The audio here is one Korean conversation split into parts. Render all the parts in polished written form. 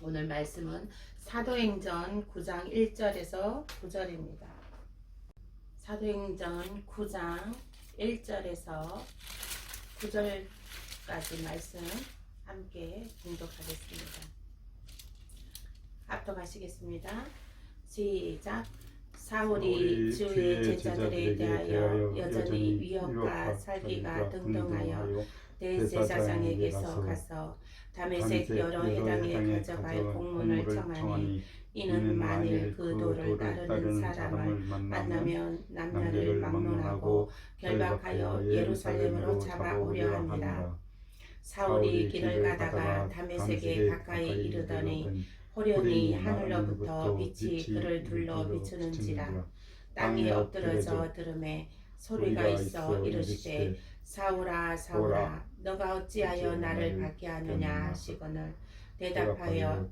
오늘 말씀은 사도행전 9장 1절에서 9절입니다. 사도행전 9장 1절에서 9절까지 말씀 함께 봉독하겠습니다. 합독하시겠습니다. 시작. 사울이 주의 제자들에 대하여 여전히 위협과 살기가 등등하여 대제사장에게서 가서 다메섹 여러 회당에 가져갈 공문을 청하니 이는 만일 그 도를 따르는 사람을 만나면 남녀를 막론하고 결박하여 예루살렘으로 잡아오려 합니다. 사울이 길을 가다가 다메섹에 가까이 이르더니 호련히 하늘로부터 빛이 그를 둘러 비추는지라. 땅에 엎드러져 들음에 소리가 있어 이르시되 사울아 사울아 너가 어찌하여 나를 박해하느냐 하시거늘 대답하여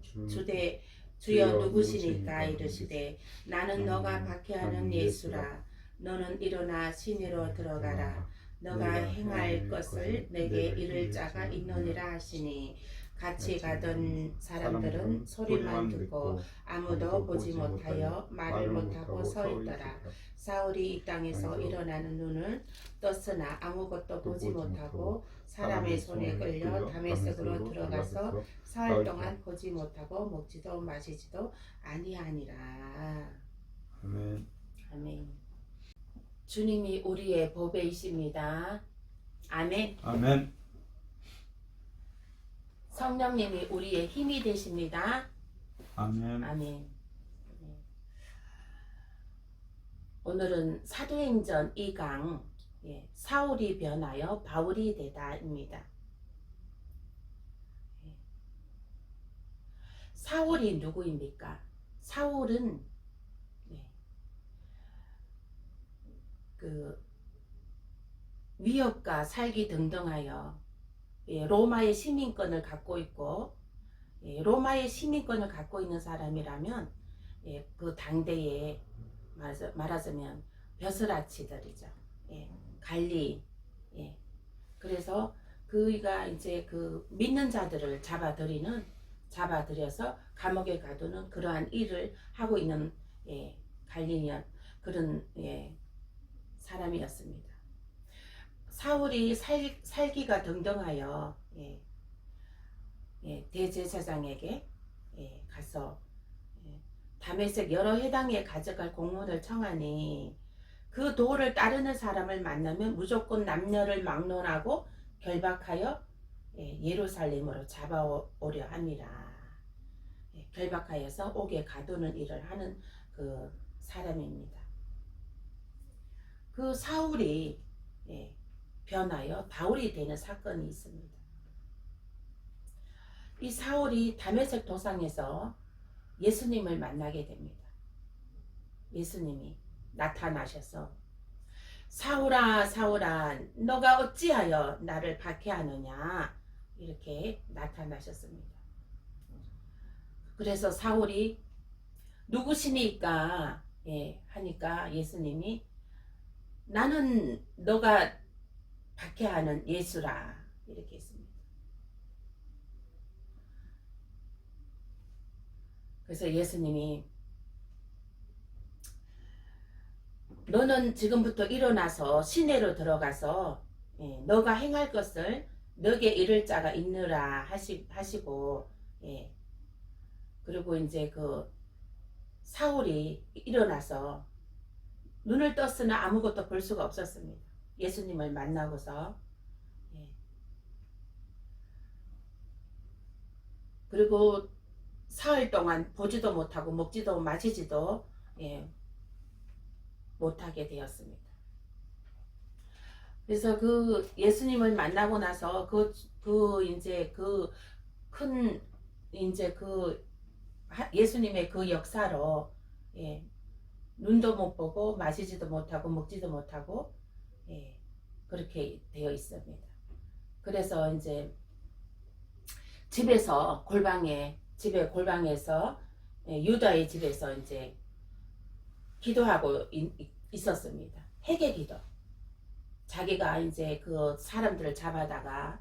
주여 누구시니까 이르시되 나는 너가 박해하는 예수라. 너는 일어나 시내로 들어가라. 너가 행할 것을 내게 이를 자가 있느니라 하시니 같이 가던 사람들은 소리만 듣고 아무도 보지 못하여 말을 못하고 서 있더라. 사울이 이 땅에서 일어나는 눈을 떴으나 아무것도 보지 못하고 사람의 손에 끌려 다메섹으로 들어가서 사흘 동안 보지 못하고 먹지도 마시지도 아니하니라. 아멘. 아멘. 주님이 우리의 보배이십니다. 아멘. 아멘. 성령님이 우리의 힘이 되십니다. 아멘. 아멘. 오늘은 사도행전 2강 사울이 변하여 바울이 되다입니다. 사울이 누구입니까? 사울은 그 위협과 살기 등등하여 로마의 시민권을 갖고 있고, 로마의 시민권을 갖고 있는 사람이라면 그 당대에 말하자면 벼슬아치들이죠. 관리. 그래서 그가 이제 그 믿는 자들을 잡아들여서 감옥에 가두는 그러한 일을 하고 있는 관리연 그런 사람이었습니다. 사울이 살기가 등등하여 대제사장에게 가서 다메섹 여러 회당에 가져갈 공문을 청하니 그 도를 따르는 사람을 만나면 무조건 남녀를 막론하고 결박하여 예루살렘으로 잡아오려 합니다. 결박하여서 옥에 가두는 일을 하는 그 사람입니다. 그 사울이 변하여 바울이 되는 사건이 있습니다. 이 사울이 다메섹 도상에서 예수님을 만나게 됩니다. 예수님이 나타나셔서 사울아 사울아 너가 어찌하여 나를 박해하느냐 이렇게 나타나셨습니다. 그래서 사울이 누구시니까 하니까 예수님이 나는 너가 박해하는 예수라 이렇게 했습니다. 그래서 예수님이 너는 지금부터 일어나서 시내로 들어가서 너가 행할 것을 너게 이를 자가 있느라 하시고 그리고 이제 그 사울이 일어나서 눈을 떴으나 아무것도 볼 수가 없었습니다. 예수님을 만나고서 그리고 사흘 동안 보지도 못하고 먹지도 마시지도 못하게 되었습니다. 그래서 그 예수님을 만나고 나서 예수님의 그 역사로 눈도 못 보고 마시지도 못하고 먹지도 못하고 그렇게 되어 있습니다. 그래서 이제 골방에서 유다의 집에서 이제 기도하고 있었습니다. 회개 기도. 자기가 이제 그 사람들을 잡아다가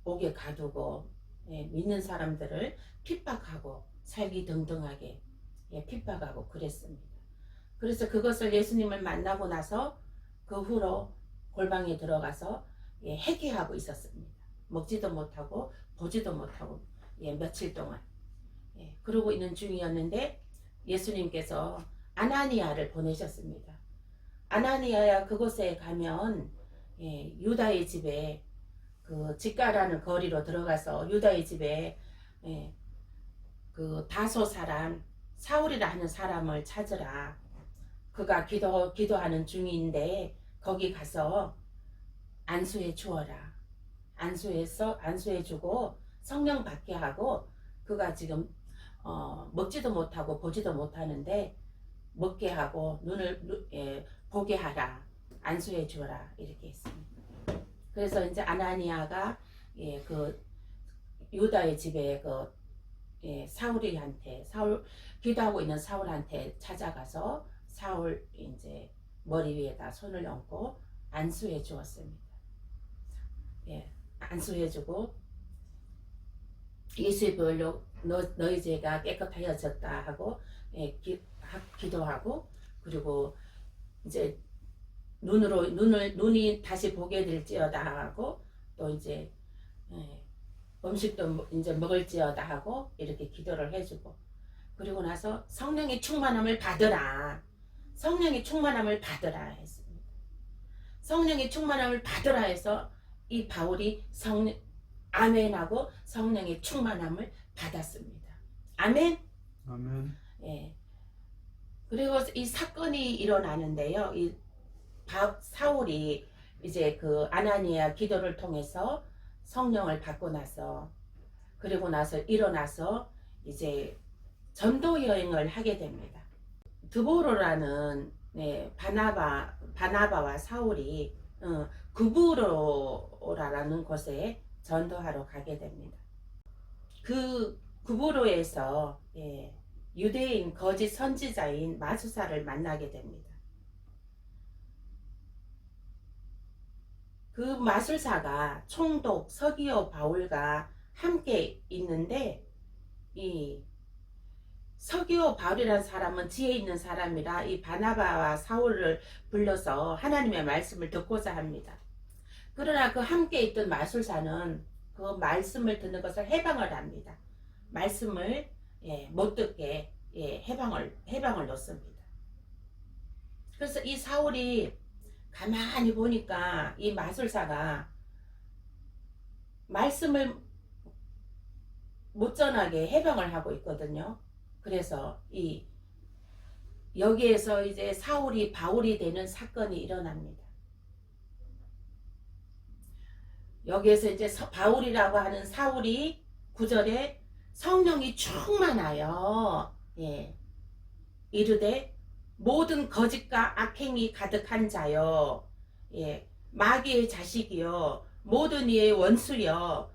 옥에 가두고 믿는 사람들을 핍박하고 살기 등등하게 핍박하고 그랬습니다. 그래서 그것을 예수님을 만나고 나서 그 후로 골방에 들어가서 회개하고 있었습니다. 먹지도 못하고 보지도 못하고 며칠 동안 그러고 있는 중이었는데 예수님께서 아나니아를 보내셨습니다. 아나니아야 그곳에 가면 유다의 집에 그 집가라는 거리로 들어가서 유다의 집에 그 다소 사람 사울이라 하는 사람을 찾으라. 그가 기도하는 중인데 거기 가서 안수해 주어라. 안수해 주고 성령 받게 하고 그가 지금 먹지도 못하고 보지도 못하는데 먹게 하고 눈을 보게 하라. 안수해 주어라. 이렇게 했습니다. 그래서 이제 아나니아가 그 유다의 집에 그 사울이한테 기도하고 있는 사울한테 찾아가서 사울 이제 머리 위에다 손을 얹고 안수해 주었습니다. 안수해 주고 예수의 보혈로 너희 죄가 깨끗하여졌다 하고 기도하고 그리고 이제 눈이 다시 보게 될지어다 하고 또 이제 음식도 이제 먹을지어다 하고 이렇게 기도를 해주고 그리고 나서 성령의 충만함을 받으라. 성령의 충만함을 받으라 했습니다. 성령의 충만함을 받으라 해서 이 바울이 아멘하고 성령의 충만함을 받았습니다. 아멘. 아멘. 그리고 이 사건이 일어나는데요. 이 사울이 이제 그 아나니아 기도를 통해서 성령을 받고 나서 그리고 나서 일어나서 이제 전도 여행을 하게 됩니다. 드보로라는 바나바와 사울이 구브로라는 곳에 전도하러 가게 됩니다. 그 구브로에서 유대인 거짓 선지자인 마수사를 만나게 됩니다. 그 마술사가 총독 서기오 바울과 함께 있는데 이 서기오 바울이라는 사람은 지혜 있는 사람이라 이 바나바와 사울을 불러서 하나님의 말씀을 듣고자 합니다. 그러나 그 함께 있던 마술사는 그 말씀을 듣는 것을 해방을 합니다. 말씀을 못 듣게 해방을 놓습니다. 그래서 이 사울이 가만히 보니까 이 마술사가 말씀을 못 전하게 해방을 하고 있거든요. 그래서 여기에서 이제 사울이 바울이 되는 사건이 일어납니다. 여기에서 이제 바울이라고 하는 사울이 9절에 성령이 충만하여 이르되 모든 거짓과 악행이 가득한 자여 마귀의 자식이여 모든 이의 원수여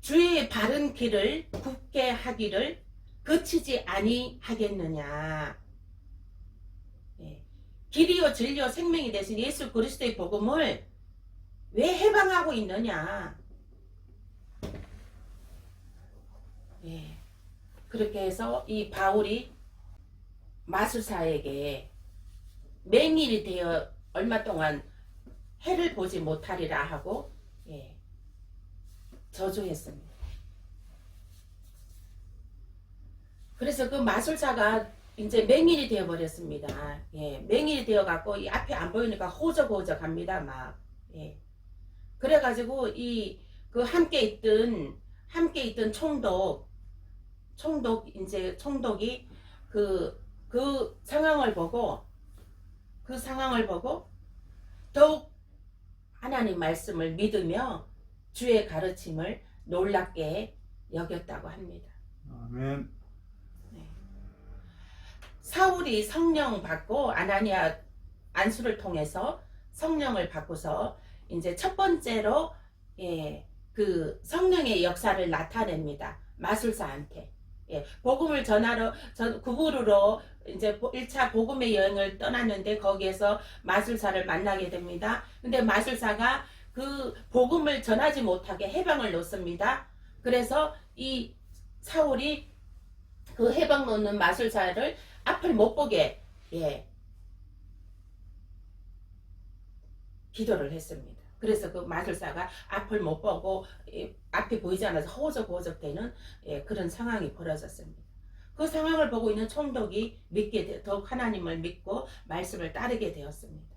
주의 바른 길을 굳게 하기를 그치지 아니하겠느냐. 길이요 진리요 생명이 되신 예수 그리스도의 복음을 왜 해방하고 있느냐. 그렇게 해서 이 바울이 마술사에게 맹인이 되어 얼마 동안 해를 보지 못하리라 하고 저주했습니다. 그래서 그 마술사가 이제 맹인이 되어 버렸습니다. 맹인이 되어 갖고 이 앞에 안 보이니까 호적호적합니다. 막 그래가지고 그 함께 있던 총독이 그 상황을 보고 더욱 하나님 말씀을 믿으며 주의 가르침을 놀랍게 여겼다고 합니다. 아멘. 사울이 성령 받고 아나니아 안수를 통해서 성령을 받고서 이제 첫 번째로 그 성령의 역사를 나타냅니다. 마술사한테. 복음을 전하러 구부르로 이제 1차 복음의 여행을 떠났는데 거기에서 마술사를 만나게 됩니다. 근데 마술사가 그 복음을 전하지 못하게 해방을 놓습니다. 그래서 이 사울이 그 해방 놓는 마술사를 앞을 못 보게 기도를 했습니다. 그래서 그 마술사가 앞을 못 보고 앞이 보이지 않아서 허우적허우적 되는 그런 상황이 벌어졌습니다. 그 상황을 보고 있는 총독이 더욱 하나님을 믿고 말씀을 따르게 되었습니다.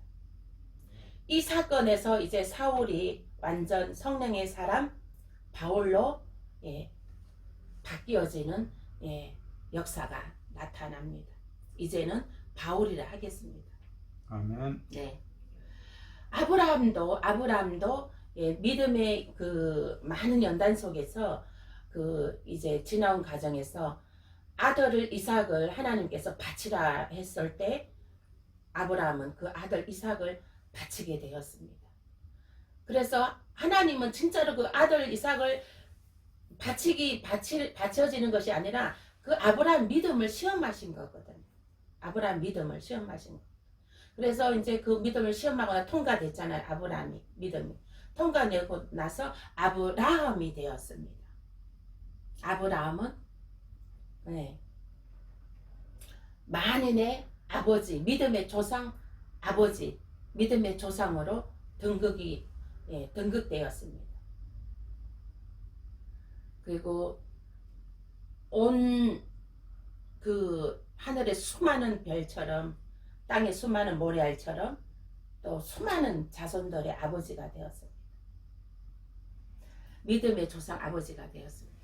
이 사건에서 이제 사울이 완전 성령의 사람 바울로 바뀌어지는 역사가 나타납니다. 이제는 바울이라 하겠습니다. 아멘. 네. 아브라함도 믿음의 그 많은 연단 속에서 그 이제 지나온 과정에서 아들을 이삭을 하나님께서 바치라 했을 때 아브라함은 그 아들 이삭을 바치게 되었습니다. 그래서 하나님은 진짜로 그 아들 이삭을 바쳐지는 것이 아니라 그 아브라함 믿음을 시험하신 거거든요. 아브라함 믿음을 시험하신 거. 그래서 이제 그 믿음을 시험하거나 통과됐잖아요. 아브라함이 믿음이 통과되고 나서 아브라함이 되었습니다. 아브라함은 만인의 아버지, 믿음의 조상 아버지, 믿음의 조상으로 등극되었습니다. 그리고 온 그 하늘의 수많은 별처럼 땅의 수많은 모래알처럼 또 수많은 자손들의 아버지가 되었습니다. 믿음의 조상 아버지가 되었습니다.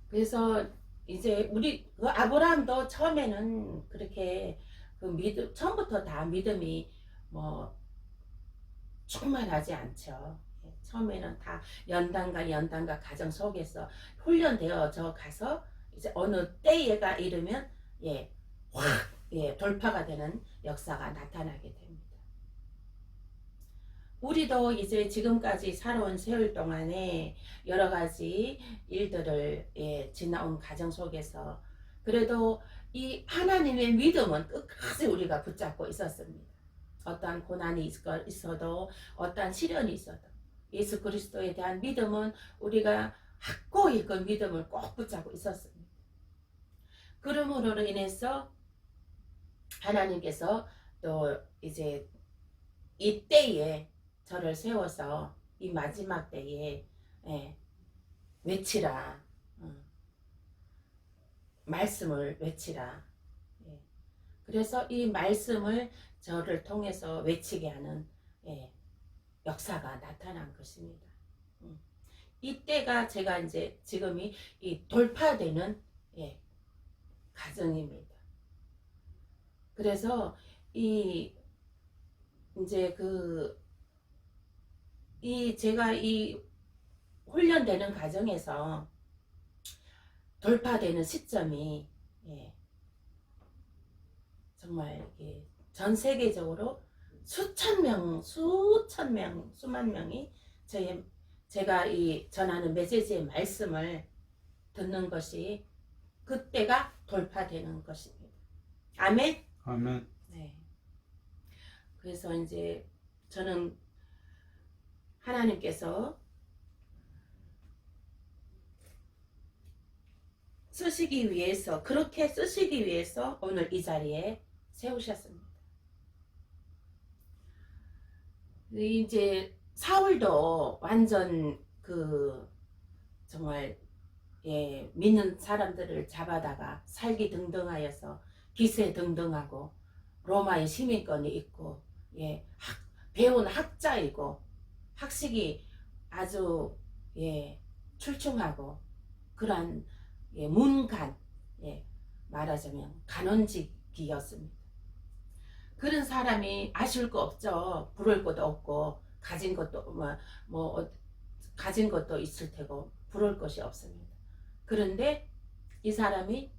그래서 이제 우리 그 아브라함도 처음에는 그렇게 그 처음부터 다 믿음이 뭐 충만하지 않죠. 처음에는 다 연단과 가정 속에서 훈련되어져 가서 이제 어느 때가 이르면 확 돌파가 되는 역사가 나타나게 됩니다. 우리도 이제 지금까지 살아온 세월 동안에 여러 가지 일들을 지나온 과정 속에서 그래도 이 하나님의 믿음은 끝까지 우리가 붙잡고 있었습니다. 어떠한 고난이 있어도 어떠한 시련이 있어도 예수 그리스도에 대한 믿음은 우리가 확고히 그 믿음을 꼭 붙잡고 있었습니다. 그러므로 인해서 하나님께서 또 이제 이때에 저를 세워서 이 마지막 때에 외치라, 말씀을 외치라. 그래서 이 말씀을 저를 통해서 외치게 하는 역사가 나타난 것입니다. 이때가 제가 이제 지금이 이 돌파되는 과정입니다. 그래서 제가 이 훈련되는 과정에서 돌파되는 시점이 정말 전 세계적으로 수만 명이 제가 이 전하는 메시지의 말씀을 듣는 것이 그때가 돌파되는 것입니다. 아멘. 아멘. 네. 그래서 이제 저는 하나님께서 그렇게 쓰시기 위해서 오늘 이 자리에 세우셨습니다. 이제 사울도 완전 정말 믿는 사람들을 잡아다가 살기등등하여서 기세등등하고 로마의 시민권이 있고 배운 학자이고 학식이 아주 출중하고 그러한 문간 말하자면 간원직이었습니다. 그런 사람이 아쉬울 거 없죠. 부러울 것도 없고 가진 것도 있을 테고 부러울 것이 없습니다. 그런데 이 사람이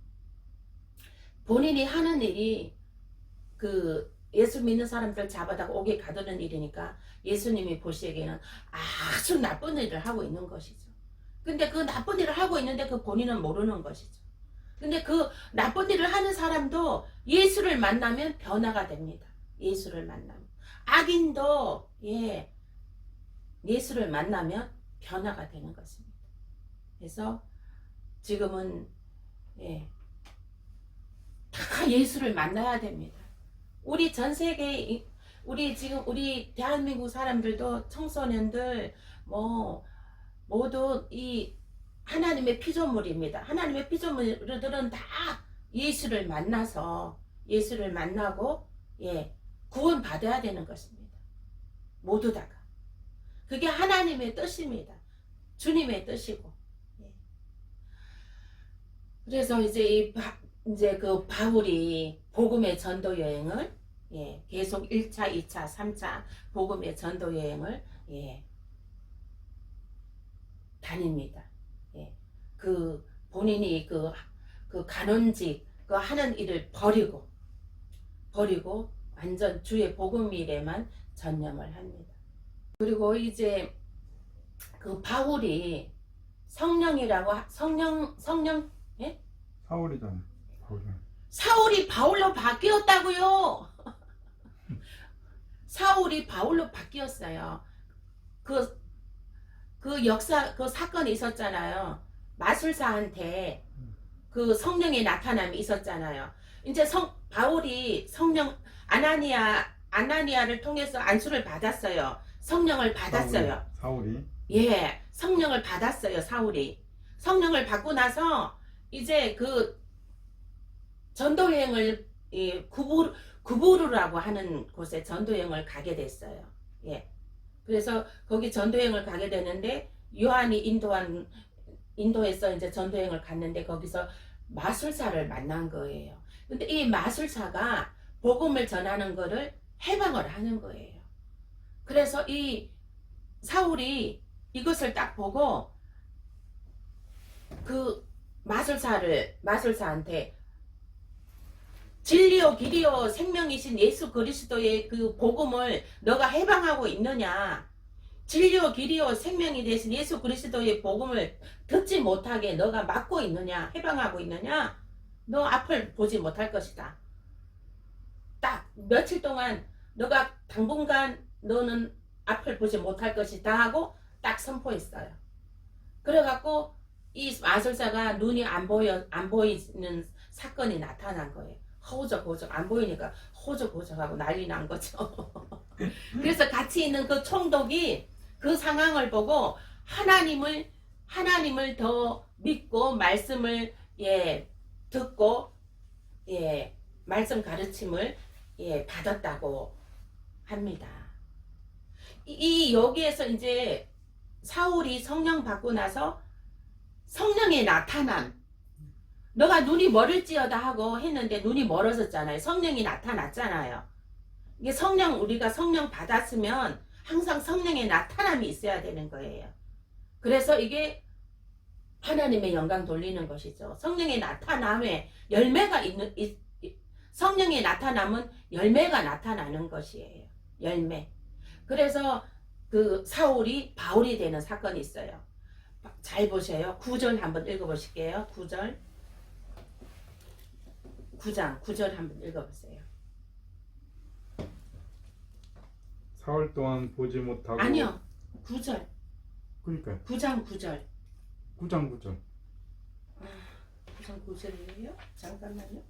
본인이 하는 일이 예수 믿는 사람들 잡아다가 옥에 가두는 일이니까 예수님이 보시기에는 아주 나쁜 일을 하고 있는 것이죠. 근데 그 나쁜 일을 하고 있는데 그 본인은 모르는 것이죠. 근데 그 나쁜 일을 하는 사람도 예수를 만나면 변화가 됩니다. 예수를 만나면 악인도 예수를 만나면 변화가 되는 것입니다. 그래서 지금은 다 예수를 만나야 됩니다. 우리 전 세계 우리 대한민국 사람들도 청소년들 모두 이 하나님의 피조물입니다. 하나님의 피조물들은 다 예수를 만나고 구원 받아야 되는 것입니다. 모두 다가. 그게 하나님의 뜻입니다. 주님의 뜻이고. 그래서 이제 그 바울이 복음의 전도 여행을 계속 1차, 2차, 3차 복음의 전도 여행을 다닙니다. 그 본인이 그 간원직 그 하는 일을 버리고 완전 주의 복음 일에만 전념을 합니다. 그리고 이제 그 바울이 성령 사울이잖아. 바울이. 사울이 바울로 바뀌었다고요. 사울이 바울로 바뀌었어요. 그 역사 그 사건이 있었잖아요. 마술사한테 그 성령의 나타남이 있었잖아요. 이제 바울이 성령 아나니아를 통해서 안수를 받았어요. 성령을 받았어요. 사울이. 성령을 받았어요. 사울이. 성령을 받고 나서 이제 그 전도여행을 구부르라고 하는 곳에 전도여행을 가게 됐어요. 그래서 거기 전도여행을 가게 되는데 요한이 인도에서 이제 전도여행을 갔는데 거기서 마술사를 만난 거예요. 근데 이 마술사가 복음을 전하는 거를 해방을 하는 거예요. 그래서 이 사울이 이것을 딱 보고 그 마술사한테 진리요 길이요 생명이신 예수 그리스도의 그 복음을 너가 해방하고 있느냐? 진리요 길이요 생명이 되신 예수 그리스도의 복음을 듣지 못하게 너가 막고 있느냐? 해방하고 있느냐? 너 앞을 보지 못할 것이다. 딱 며칠 동안 너가 당분간 너는 앞을 보지 못할 것이다 하고 딱 선포했어요. 그래갖고 이 마술사가 눈이 안 보이는 사건이 나타난 거예요. 허우적허우적 안 보이니까 허우적허우적하고 난리 난 거죠. 그래서 같이 있는 그 총독이 그 상황을 보고 하나님을 더 믿고 말씀을 듣고 말씀 가르침을 받았다고 합니다. 여기에서 이제 사울이 성령 받고 나서 성령의 나타남, 너가 눈이 멀을지어다 하고 했는데 눈이 멀어졌잖아요. 성령이 나타났잖아요. 이게 우리가 성령 받았으면 항상 성령의 나타남이 있어야 되는 거예요. 그래서 이게 하나님의 영광 돌리는 것이죠. 성령의 나타남에 성령의 나타남은 열매가 나타나는 것이에요. 열매. 그래서 그 사울이 바울이 되는 사건이 있어요. 잘 보세요. 9절 한번 읽어보실게요. 9장 9절 한번 읽어보세요. 사흘 동안 보지 못하고. 아니요. 9절. 그러니까 9장 9절. 9장 9절. 9장 9절이에요? 잠깐만요.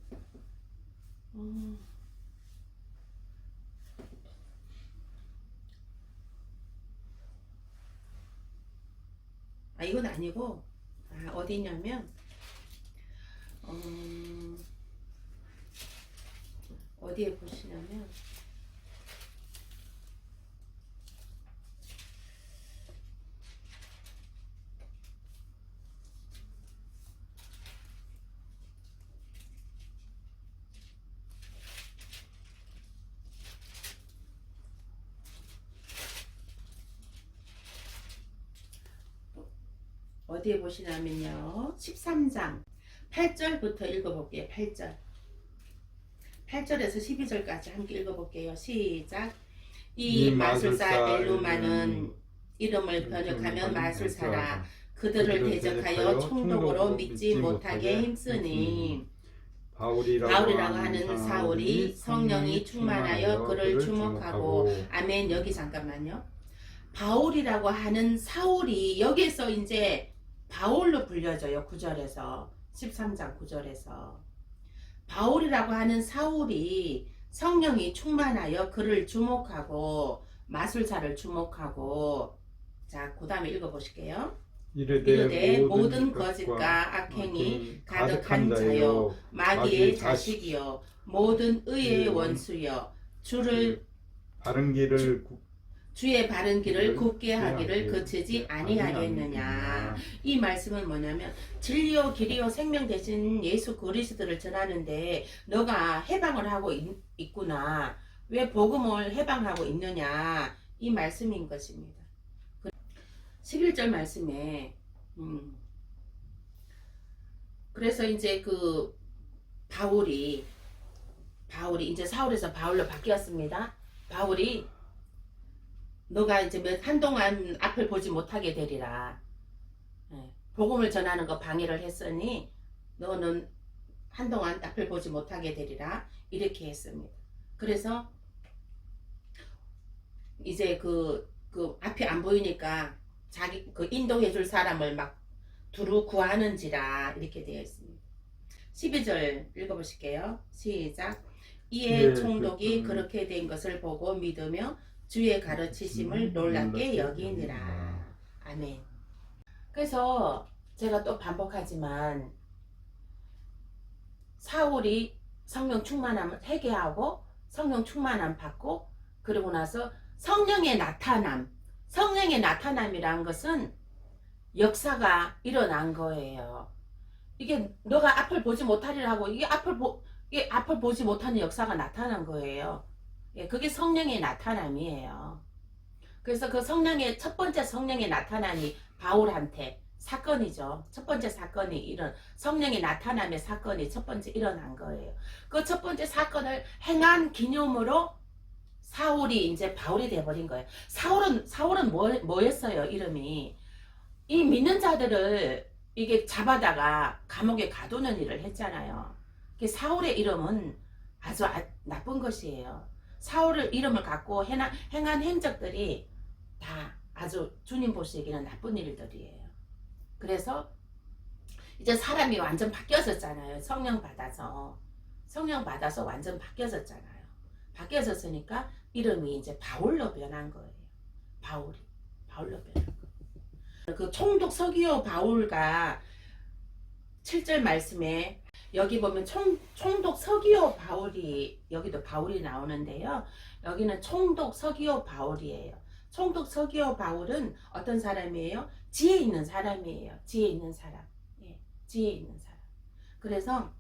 이건 아니고 어디냐면 어디에 보시냐면 어디에 보시냐면요. 13장 8절부터 읽어볼게요. 8절에서 12절까지 함께 읽어볼게요. 시작. 이 마술사 엘루마는 이름을 번역하면 마술사라 그들을 대적하여 총독으로 믿지 못하게 힘쓰니 바울이라고 하는 사울이 성령이 충만하여 그를 주목하고 아멘. 여기 잠깐만요. 바울이라고 하는 사울이 여기에서 이제 바울로 불려져요. 9절에서 13장 9절에서 바울이라고 하는 사울이 성령이 충만하여 그를 주목하고 마술사를 주목하고 자, 그 다음에 읽어보실게요. 이르되 모든 거짓과 악행이 가득한 자요 마귀의 자식이요 모든 의의 원수요 주의 바른 길을 굽게 하기를 그치지 아니하겠느냐. 이 말씀은 뭐냐면 진리요 길이요 생명 되신 예수 그리스도를 전하는데 너가 해방을 하고 있구나. 왜 복음을 해방하고 있느냐. 이 말씀인 것입니다. 11절 말씀에 그래서 이제 그 바울이 이제 사울에서 바울로 바뀌었습니다. 바울이 너가 이제 한동안 앞을 보지 못하게 되리라. 복음을 전하는 거 방해를 했으니 너는 한동안 앞을 보지 못하게 되리라. 이렇게 했습니다. 그래서 이제 그 앞이 안 보이니까 자기 그 인도해 줄 사람을 막 두루 구하는지라 이렇게 되어 있습니다. 12절 읽어보실게요. 시작. 이에 총독이 그렇게 된 것을 보고 믿으며 주의 가르치심을 놀랍게 여기니라. 아멘. 그래서 제가 또 반복하지만 사울이 성령 충만함을 회개하고 성령 충만함 받고 그러고 나서 성령의 나타남이란 것은 역사가 일어난 거예요. 이게 너가 앞을 보지 못하리라 하고 이게 앞을 보지 못하는 역사가 나타난 거예요. 예, 그게 성령의 나타남이에요. 그래서 그 첫 번째 성령의 나타남이 바울한테 사건이죠. 첫 번째 사건이 이런 성령의 나타남의 사건이 첫 번째 일어난 거예요. 그 첫 번째 사건을 행한 기념으로 사울이 이제 바울이 돼버린 거예요. 사울은 뭐였어요? 이름이 이 믿는 자들을 이게 잡아다가 감옥에 가두는 일을 했잖아요. 사울의 이름은 아주 나쁜 것이에요. 사울의 이름을 갖고 행한 행적들이 다 아주 주님 보시기에는 나쁜 일들이에요. 그래서 이제 사람이 완전 바뀌어졌잖아요. 성령 받아서 완전 바뀌어졌잖아요. 바뀌어졌으니까 이름이 이제 바울로 변한 거예요. 바울로 변한 거예요. 그 총독 서기오 바울가 7절 말씀에 여기 보면 총독 서기오 바울이 여기도 바울이 나오는데요. 여기는 총독 서기오 바울이에요. 총독 서기오 바울은 어떤 사람이에요? 지혜 있는 사람이에요. 지혜 있는 사람. 예, 지혜 있는 사람. 그래서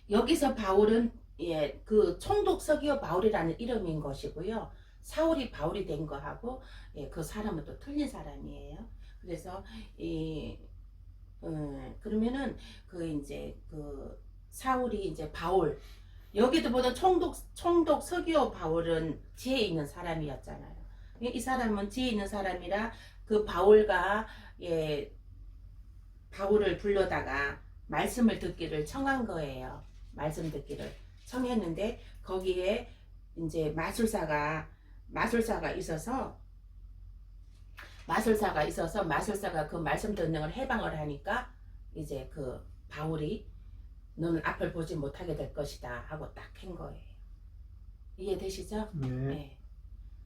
여기서 바울은 예, 그 총독 서기오 바울이라는 이름인 것이고요. 사울이 바울이 된 거하고 예, 그 사람은 또 틀린 사람이에요. 그래서 그러면은 이제 사울이 이제 바울 여기도 보다 총독 서기오 바울은 지혜 있는 사람이었잖아요. 이 사람은 지혜 있는 사람이라 그 바울과 예, 바울을 불러다가 말씀을 듣기를 청한 거예요. 말씀 듣기를 청했는데 거기에 이제 마술사가 있어서 마술사가 그 말씀 듣는 걸 해방을 하니까 이제 그 바울이 너는 앞을 보지 못하게 될 것이다 하고 딱 한 거예요. 이해되시죠? 네.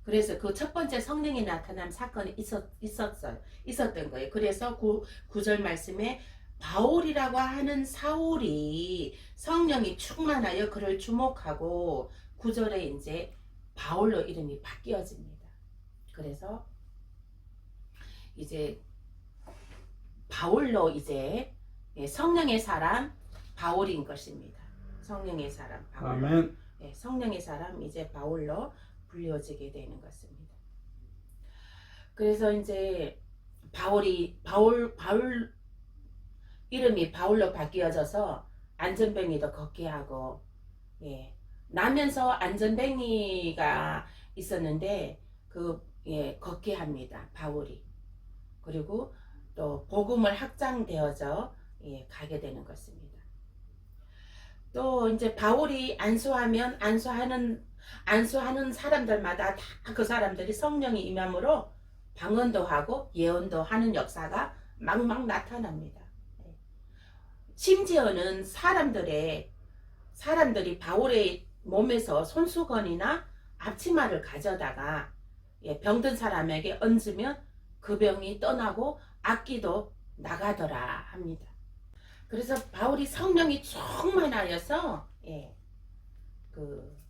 그래서 그 첫 번째 성령이 나타난 사건이 있었던 거예요. 그래서 9절 말씀에 바울이라고 하는 사울이 성령이 충만하여 그를 주목하고 9절에 이제 바울로 이름이 바뀌어집니다. 그래서 이제 바울로 이제 성령의 사람 바울인 것입니다. 성령의 사람 바울로. 아멘. 성령의 사람 이제 바울로 불려지게 되는 것입니다. 그래서 이제 바울 이름이 바울로 바뀌어져서 안전뱅이도 걷게 하고 나면서 안전뱅이가 있었는데 걷게 합니다. 바울이. 그리고 또 복음을 확장되어져 가게 되는 것입니다. 또 이제 바울이 안수하면 안수하는 사람들마다 다 그 사람들이 성령이 임함으로 방언도 하고 예언도 하는 역사가 막막 나타납니다. 심지어는 사람들이 바울의 몸에서 손수건이나 앞치마를 가져다가 병든 사람에게 얹으면 그 병이 떠나고 악기도 나가더라 합니다. 그래서 바울이 성령이 충만하여서 그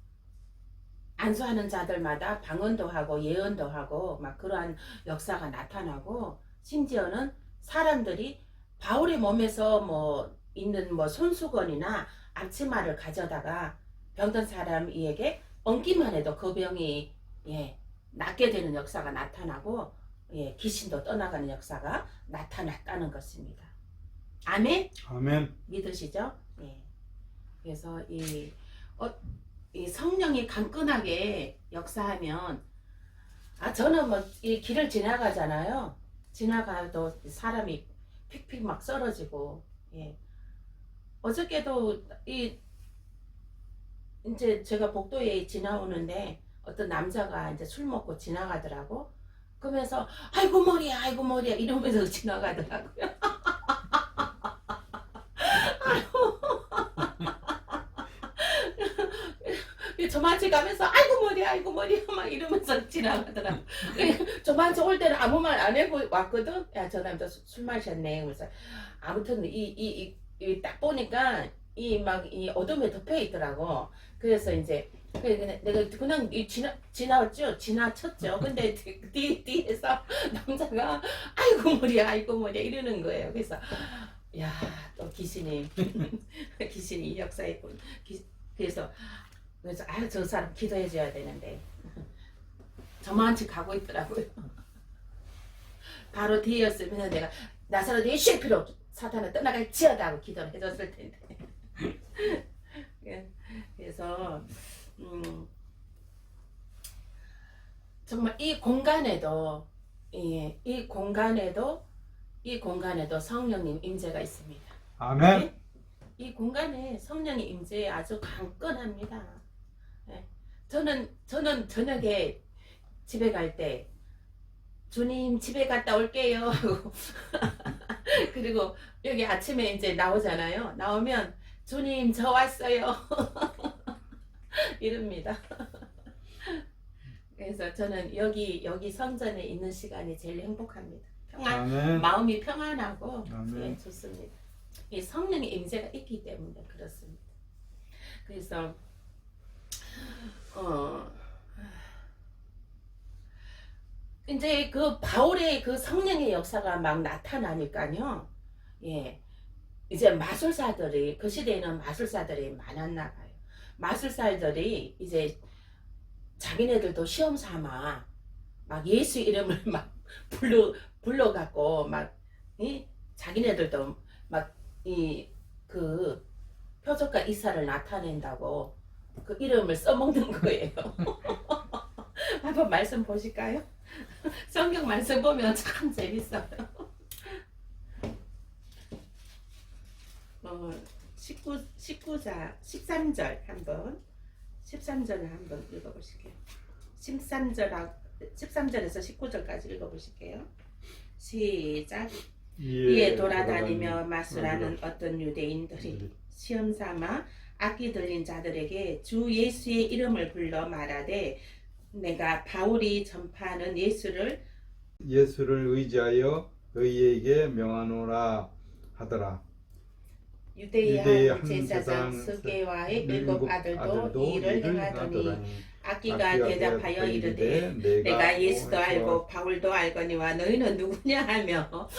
안수하는 자들마다 방언도 하고 예언도 하고 막 그러한 역사가 나타나고, 심지어는 사람들이 바울의 몸에서 뭐 있는 뭐 손수건이나 앞치마를 가져다가 병든 사람에게 얹기만 해도 그 병이 낫게 되는 역사가 나타나고 귀신도 떠나가는 역사가 나타났다는 것입니다. 아멘? 아멘. 믿으시죠? 그래서 이 성령이 강건하게 역사하면, 저는 뭐 이 길을 지나가잖아요. 지나가도 사람이 픽픽 막 쓰러지고, 어저께도 이제 제가 복도에 지나오는데 어떤 남자가 이제 술 먹고 지나가더라고. 그러면서 아이고 머리야 이러면서 지나가더라고요. 저만치 가면서 아이고 머리야 막 이러면서 지나가더라고. 저만치 올 때는 아무 말 안 하고 왔거든. 야, 저 남자 술 마셨네. 그래서 아무튼 이 딱 보니까 이 어둠에 덮여 있더라고. 그래서 이제 내가 그냥 지나왔죠. 지나쳤죠. 근데 뒤에서 남자가 아이고 머리야 이러는 거예요. 그래서 야, 또 귀신이 이 역사했군. 그래서 저 사람 기도해 줘야 되는데 저만치 가고 있더라고요. 바로 뒤였으면 내가 나사로니 쉴 필요 없어, 사탄은 떠나갈지어다 하고 기도를 해줬을 텐데. 그래서 정말 이 공간에도 성령님 임재가 있습니다. 아멘. 이 공간에 성령의 임재 아주 강건합니다. 저는 저녁에 집에 갈 때 주님 집에 갔다 올게요 하고 그리고 여기 아침에 이제 나오잖아요. 나오면 주님 저 왔어요 이럽니다. 그래서 저는 여기 성전에 있는 시간이 제일 행복합니다. 아멘. 마음이 평안하고 아멘. 좋습니다. 이 성령의 임재가 있기 때문에 그렇습니다. 그래서 이제 그 바울의 그 성령의 역사가 막 나타나니까요. 이제 마술사들이, 그 시대에는 마술사들이 많았나 봐요. 마술사들이 이제 자기네들도 시험 삼아 막 예수 이름을 막 불러갖고 막 자기네들도 막 그 표적과 이사를 나타낸다고 그 이름을 써먹는 거예요. 한번 말씀 보실까요? 성경 말씀 보면 참 재밌어요. 13절 한번 13절을 한번 읽어보실게요. 13절에서 19절까지 읽어보실게요. 시작. 이에 돌아다니며 마술하는 어떤 유대인들이 시험 삼아 악기 들린 자들에게 주 예수의 이름을 불러 말하되 내가 바울이 전파하는 예수를 의지하여 너희에게 명하노라 하더라. 유대의 한 제사장 스게와의 7 아들도 이 일을 행하더니 악기가 대답하여 이르되 내가 예수도 알고 바울도 알거니와 너희는 누구냐 하며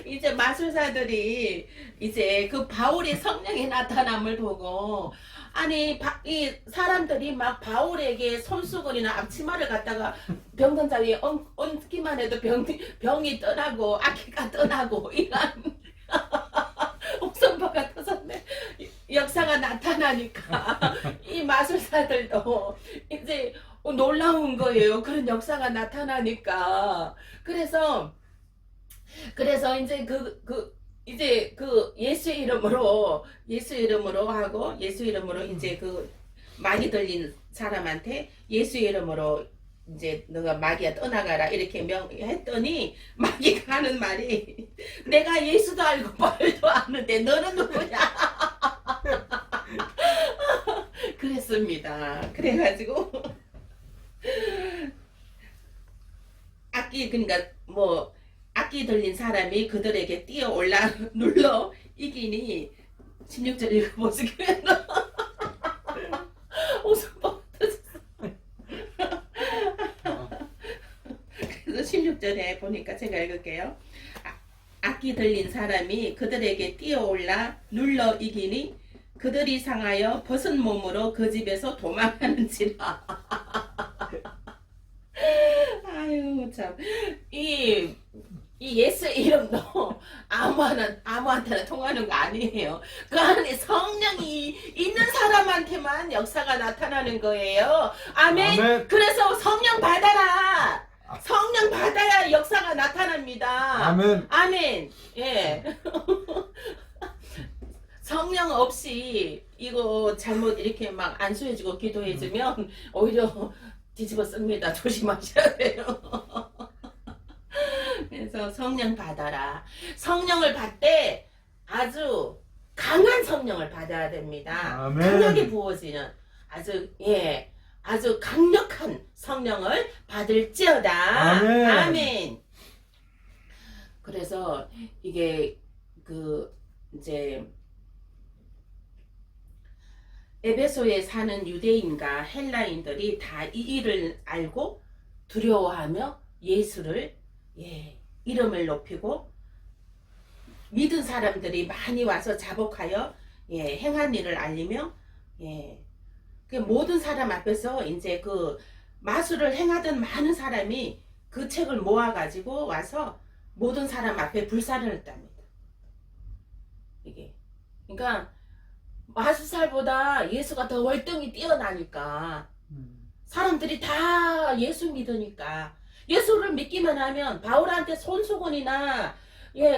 이제 마술사들이 이제 그 바울의 성령의 나타남을 보고, 아니 이 사람들이 막 바울에게 손수건이나 앞치마를 갖다가 병든 자 위에 얹기만 해도 병이 떠나고 악기가 떠나고 이런 옥선바가 터졌네. 역사가 나타나니까 이 마술사들도 이제 놀라운 거예요. 그런 역사가 나타나니까. 그래서 이제 이제 그 예수 이름으로 하고 예수 이름으로 이제 그 마귀 들린 사람한테 예수 이름으로 이제 너가 마귀야 떠나가라 이렇게 명했더니 마귀가 하는 말이 내가 예수도 알고 벌도 아는데 너는 누구냐 그랬습니다. 그래가지고 그러니까 뭐 악기 들린 사람이 그들에게 뛰어 올라 눌러 이기니 16절 읽어보시면 웃음 터졌어요. 그래서 16절에 보니까 제가 읽을게요. 악기 들린 사람이 그들에게 뛰어올라 눌러 이기니 그들이 상하여 벗은 몸으로 그 집에서 도망하는지라. 아유 참. 이 예수 이름도 아무한테나 통하는 거 아니에요. 그 안에 성령이 있는 사람한테만 역사가 나타나는 거예요. 아멘. 아멘. 그래서 성령 받아라. 성령 받아야 역사가 나타납니다. 아멘. 아멘. 예. 성령 없이 이거 잘못 이렇게 막 안수해주고 기도해주면 오히려 뒤집어 씁니다. 조심하셔야 돼요. 그래서 성령 받아라. 성령을 받되 아주 강한 성령을 받아야 됩니다. 아멘. 강하게 부어지는 아주 강력한 성령을 받을지어다. 아멘. 아멘. 그래서 이게 이제 에베소에 사는 유대인과 헬라인들이 다 이 일을 알고 두려워하며 예수를 이름을 높이고 믿은 사람들이 많이 와서 자복하여 행한 일을 알리며 그 모든 사람 앞에서 이제 그 마술을 행하던 많은 사람이 그 책을 모아가지고 와서 모든 사람 앞에 불사를 했답니다. 이게 그러니까 마술살보다 예수가 더 월등히 뛰어나니까 사람들이 다 예수 믿으니까 예수를 믿기만 하면 바울한테 손수건이나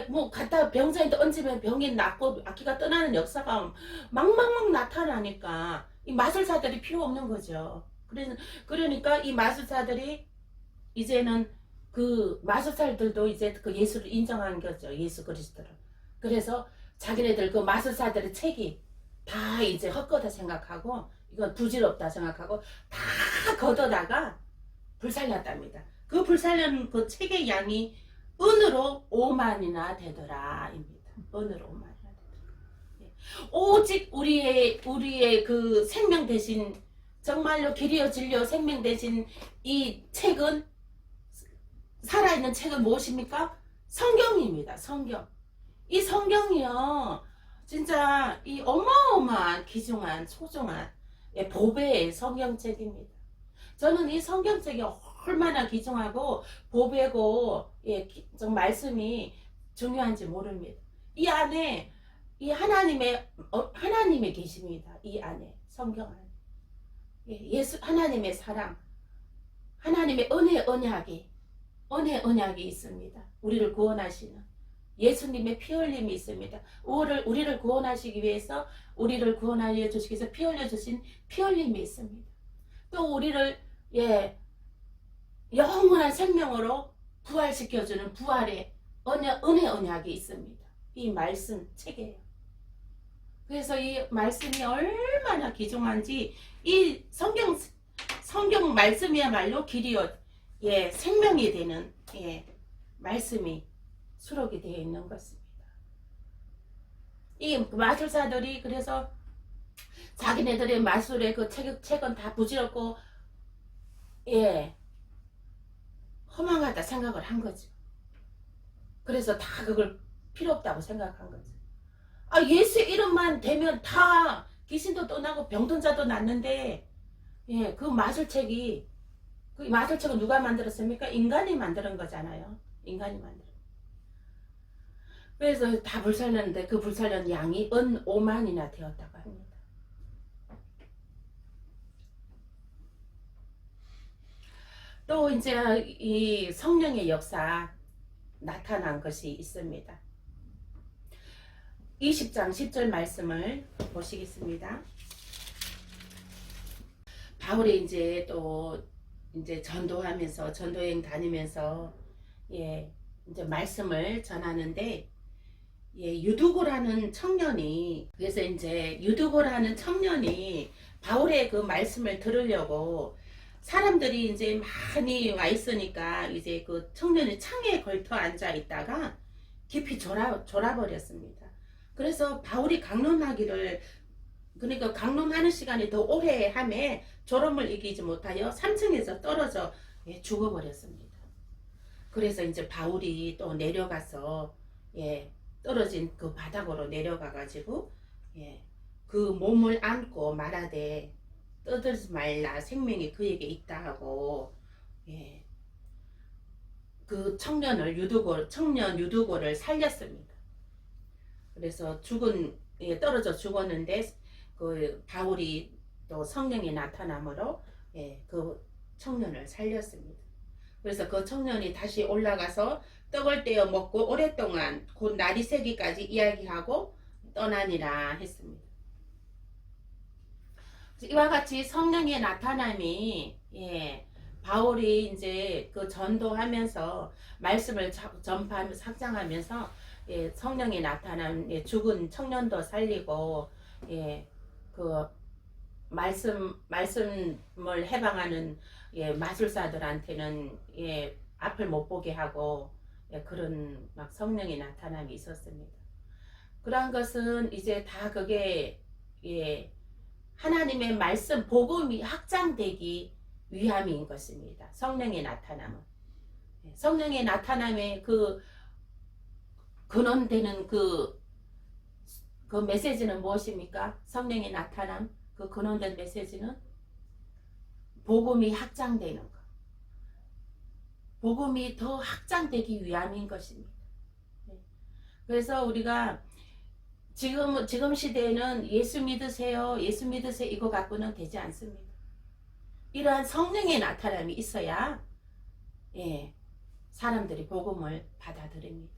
뭐 갖다 병자한테 얹으면 병이 낫고 악기가 떠나는 역사가 막 나타나니까 이 마술사들이 필요 없는 거죠. 그러니까 이 마술사들이 이제는 그 마술사들도 이제 그 예수를 인정한 거죠. 예수 그리스도를. 그래서 자기네들 그 마술사들의 책이 다 이제 헛거다 생각하고 이건 부질없다 생각하고 다 걷어다가 불살랐답니다. 그 불살린 그 책의 양이 은으로 5만이나 되더라입니다. 은으로 5만이나 되더라. 오직 우리의 그 생명 대신 정말로 길이요 진리요 생명 대신 이 책은 살아있는 책은 무엇입니까? 성경입니다. 성경. 이 성경이요 진짜 이 어마어마한 귀중한 소중한 보배의 성경책입니다. 저는 이 성경책이 얼마나 귀중하고 보배고 좀 말씀이 중요한지 모릅니다. 이 안에 이 하나님의 계십니다. 이 안에 성경 안에 예수 하나님의 사랑, 하나님의 언약이 있습니다. 우리를 구원하시는 예수님의 피 흘림이 있습니다. 우리를 구원하시기 위해서 우리를 구원하여 주시기 위해서 피 흘려 주신 피 흘림이 있습니다. 또 우리를 영원한 생명으로 부활시켜주는 부활의 은혜 언약이 있습니다. 이 말씀 책이에요. 그래서 이 말씀이 얼마나 귀중한지 이 성경 말씀이야말로 길이요 생명이 되는 말씀이 수록이 되어 있는 것입니다. 이 마술사들이 그래서 자기네들의 마술의 그 책은 다 부질없고 허망하다 생각을 한 거죠. 그래서 다 그걸 필요 없다고 생각한 거죠. 예수 이름만 대면 다 귀신도 떠나고 병든 자도 낫는데 그 마술책은 누가 만들었습니까? 인간이 만드는 거잖아요. 인간이 만들은. 그래서 다 불살렸는데 그 불살린 양이 은 5만이나 되었다고 합니다. 또 이제 이 성령의 역사 나타난 것이 있습니다. 20장 10절 말씀을 보시겠습니다. 바울이 이제 또 이제 전도하면서 전도여행 다니면서 이제 말씀을 전하는데 유두고라는 청년이 그래서 이제 유두고라는 청년이 바울의 그 말씀을 들으려고 사람들이 이제 많이 와 있으니까 이제 그 청년이 창에 걸터 앉아 있다가 깊이 졸아버렸습니다. 그래서 바울이 강론하기를 그러니까 강론하는 시간이 더 오래 함에 졸음을 이기지 못하여 3층에서 떨어져 죽어버렸습니다. 그래서 이제 바울이 또 내려가서 떨어진 그 바닥으로 내려가 가지고 그 몸을 안고 말하되 떠들지 말라 생명이 그에게 있다 하고 그 청년 유두고를 살렸습니다. 그래서 떨어져 죽었는데 그 바울이 또 성령이 나타남으로 그 청년을 살렸습니다. 그래서 그 청년이 다시 올라가서 떡을 떼어 먹고 오랫동안 곧 날이 새기까지 이야기하고 떠나니라 했습니다. 이와 같이 성령의 나타남이 바울이 이제 그 전도하면서 말씀을 전파하면서 확장하면서 성령의 나타남 죽은 청년도 살리고 그 말씀을 해방하는 마술사들한테는 앞을 못 보게 하고 그런 막 성령의 나타남이 있었습니다. 그러한 것은 이제 다 그게 하나님의 말씀 복음이 확장되기 위함인 것입니다. 성령의 나타남은 성령의 나타남의 그 근원되는 그 메시지는 무엇입니까? 성령의 나타남 그 근원된 메시지는 복음이 확장되는 것. 복음이 더 확장되기 위함인 것입니다. 그래서 우리가 지금 시대에는 예수 믿으세요 이거 갖고는 되지 않습니다. 이러한 성령의 나타남이 있어야 사람들이 복음을 받아들입니다.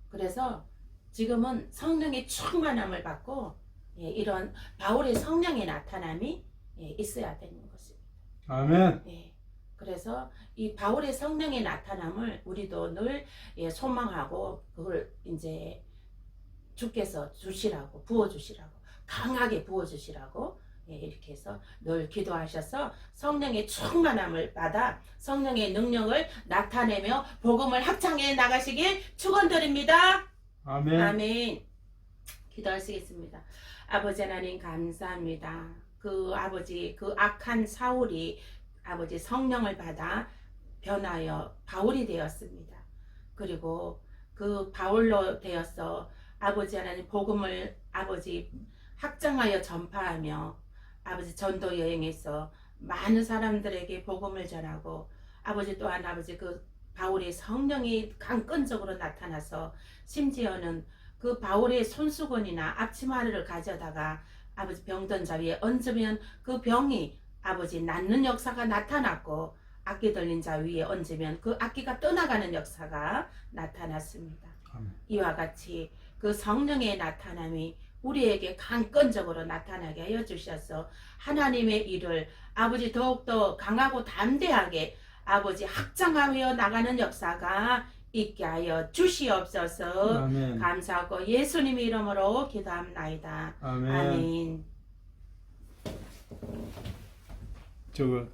그래서 지금은 성령의 충만함을 받고 이런 바울의 성령의 나타남이 있어야 되는 것입니다. 아멘. 그래서 이 바울의 성령의 나타남을 우리도 늘 소망하고 그걸 이제 주께서 주시라고 부어주시라고 강하게 부어주시라고 이렇게 해서 늘 기도하셔서 성령의 충만함을 받아 성령의 능력을 나타내며 복음을 확장해 나가시길 축원드립니다. 아멘. 아멘. 기도하시겠습니다. 아버지 하나님 감사합니다. 그 아버지 그 악한 사울이 아버지 성령을 받아 변하여 바울이 되었습니다. 그리고 그 바울로 되어서 아버지 하나님 복음을 아버지 확장하여 전파하며 아버지 전도 여행에서 많은 사람들에게 복음을 전하고 아버지 또한 아버지 그 바울의 성령이 강건적으로 나타나서 심지어는 그 바울의 손수건이나 앞치마를 가져다가 아버지 병든 자 위에 얹으면 그 병이 아버지 낫는 역사가 나타났고 악기 들린 자 위에 얹으면 그 악기가 떠나가는 역사가 나타났습니다. 아멘. 이와 같이 그 성령의 나타남이 우리에게 강건적으로 나타나게 하여 주셔서 하나님의 일을 아버지 더욱더 강하고 담대하게 아버지 확장하여 나가는 역사가 있게 하여 주시옵소서. 아멘. 감사하고 예수님의 이름으로 기도합나이다. 아멘. 아멘. 저거